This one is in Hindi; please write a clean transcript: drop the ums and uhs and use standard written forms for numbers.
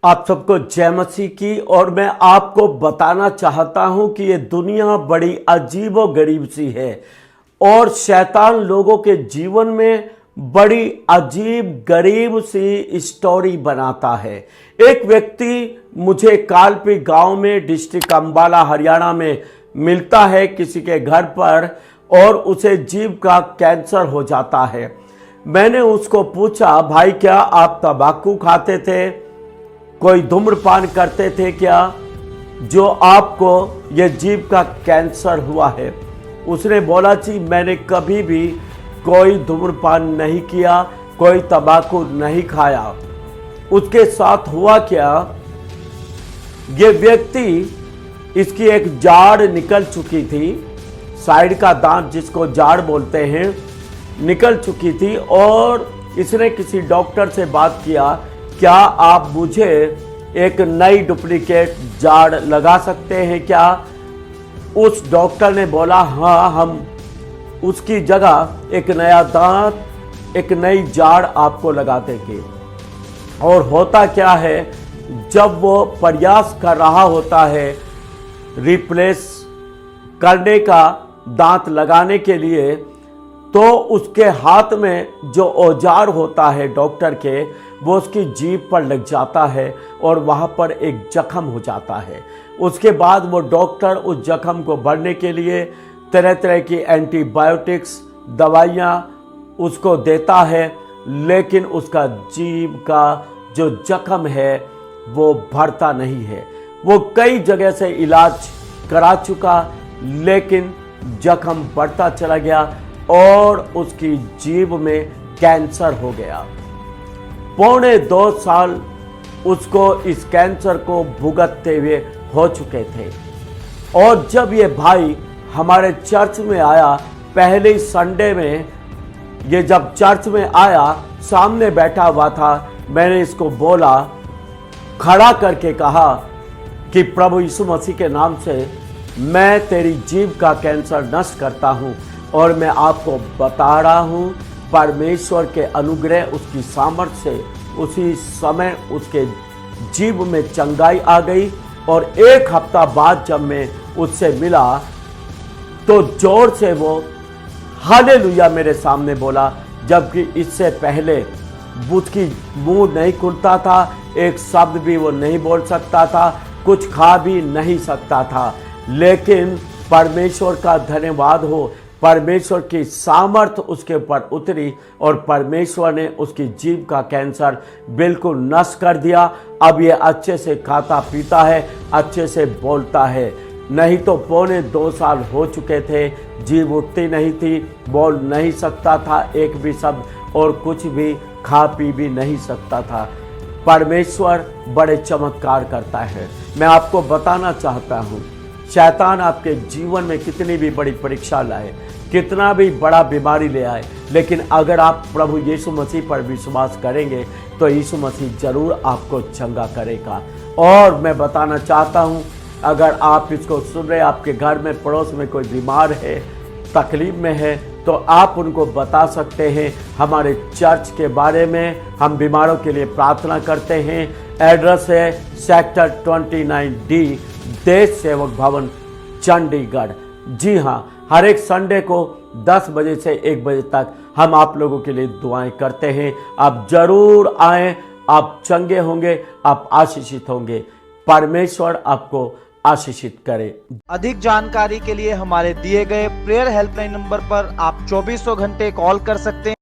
आप सबको जय मसीह की। और मैं आपको बताना चाहता हूं कि ये दुनिया बड़ी अजीबो गरीब सी है और शैतान लोगों के जीवन में बड़ी अजीब गरीब सी स्टोरी बनाता है। एक व्यक्ति मुझे कालपी गांव में डिस्ट्रिक्ट अंबाला हरियाणा में मिलता है किसी के घर पर और उसे जीभ का कैंसर हो जाता है। मैंने उसको पूछा, भाई क्या आप तंबाकू खाते थे, कोई धूम्रपान करते थे क्या, जो आपको ये जीभ का कैंसर हुआ है? उसने बोला जी मैंने कभी भी कोई धूम्रपान नहीं किया, कोई तंबाकू नहीं खाया। उसके साथ हुआ क्या, ये व्यक्ति इसकी एक जाड़ निकल चुकी थी, साइड का दांत जिसको जाड़ बोलते हैं, निकल चुकी थी और इसने किसी डॉक्टर से बात किया, क्या आप मुझे एक नई डुप्लीकेट जाड़ लगा सकते हैं क्या? उस डॉक्टर ने बोला हाँ, हम उसकी जगह एक नया दांत, एक नई जाड़ आपको लगा देंगे। और होता क्या है, जब वो प्रयास कर रहा होता है रिप्लेस करने का दांत लगाने के लिए, तो उसके हाथ में जो औजार होता है डॉक्टर के, वो उसकी जीभ पर लग जाता है और वहाँ पर एक जख्म हो जाता है। उसके बाद वो डॉक्टर उस जख्म को भरने के लिए तरह तरह की एंटीबायोटिक्स दवाइयाँ उसको देता है, लेकिन उसका जीभ का जो जख्म है वो भरता नहीं है। वो कई जगह से इलाज करा चुका, लेकिन जख्म बढ़ता चला गया और उसकी जीभ में कैंसर हो गया। 2.25 साल उसको इस कैंसर को भुगतते हुए हो चुके थे। और जब ये भाई हमारे चर्च में आया, पहले संडे में ये जब चर्च में आया, सामने बैठा हुआ था, मैंने इसको बोला, खड़ा करके कहा कि प्रभु यीशु मसीह के नाम से मैं तेरी जीभ का कैंसर नष्ट करता हूँ और मैं आपको बता रहा हूँ परमेश्वर के अनुग्रह, उसकी सामर्थ्य से उसी समय उसके जीभ में चंगाई आ गई। और 1 हफ्ता बाद जब मैं उससे मिला तो जोर से वो हालेलुया मेरे सामने बोला, जबकि इससे पहले उसकी मुंह नहीं खुलता था, एक शब्द भी वो नहीं बोल सकता था, कुछ खा भी नहीं सकता था। लेकिन परमेश्वर का धन्यवाद हो, परमेश्वर की सामर्थ्य उसके ऊपर उतरी और परमेश्वर ने उसकी जीभ का कैंसर बिल्कुल नष्ट कर दिया। अब ये अच्छे से खाता पीता है, अच्छे से बोलता है। नहीं तो 2.25 साल हो चुके थे, जीभ उठती नहीं थी, बोल नहीं सकता था एक भी शब्द और कुछ भी खा पी भी नहीं सकता था। परमेश्वर बड़े चमत्कार करता है। मैं आपको बताना चाहता हूँ, शैतान आपके जीवन में कितनी भी बड़ी परीक्षा लाए, कितना भी बड़ा बीमारी ले आए, लेकिन अगर आप प्रभु यीशु मसीह पर विश्वास करेंगे तो यीशु मसीह जरूर आपको चंगा करेगा। और मैं बताना चाहता हूं, अगर आप इसको सुन रहे, आपके घर में पड़ोस में कोई बीमार है, तकलीफ में है, तो आप उनको बता सकते हैं हमारे चर्च के बारे में। हम बीमारों के लिए प्रार्थना करते हैं। एड्रेस है सेक्टर 29D, देश सेवक भवन, चंडीगढ़। जी हाँ, हर एक संडे को 10 बजे से 1 बजे तक हम आप लोगों के लिए दुआएं करते हैं। आप जरूर आएं, आप चंगे होंगे, आप आशीषित होंगे। परमेश्वर आपको आशीषित करे। अधिक जानकारी के लिए हमारे दिए गए प्रेयर हेल्पलाइन नंबर पर आप 2400 घंटे कॉल कर सकते हैं।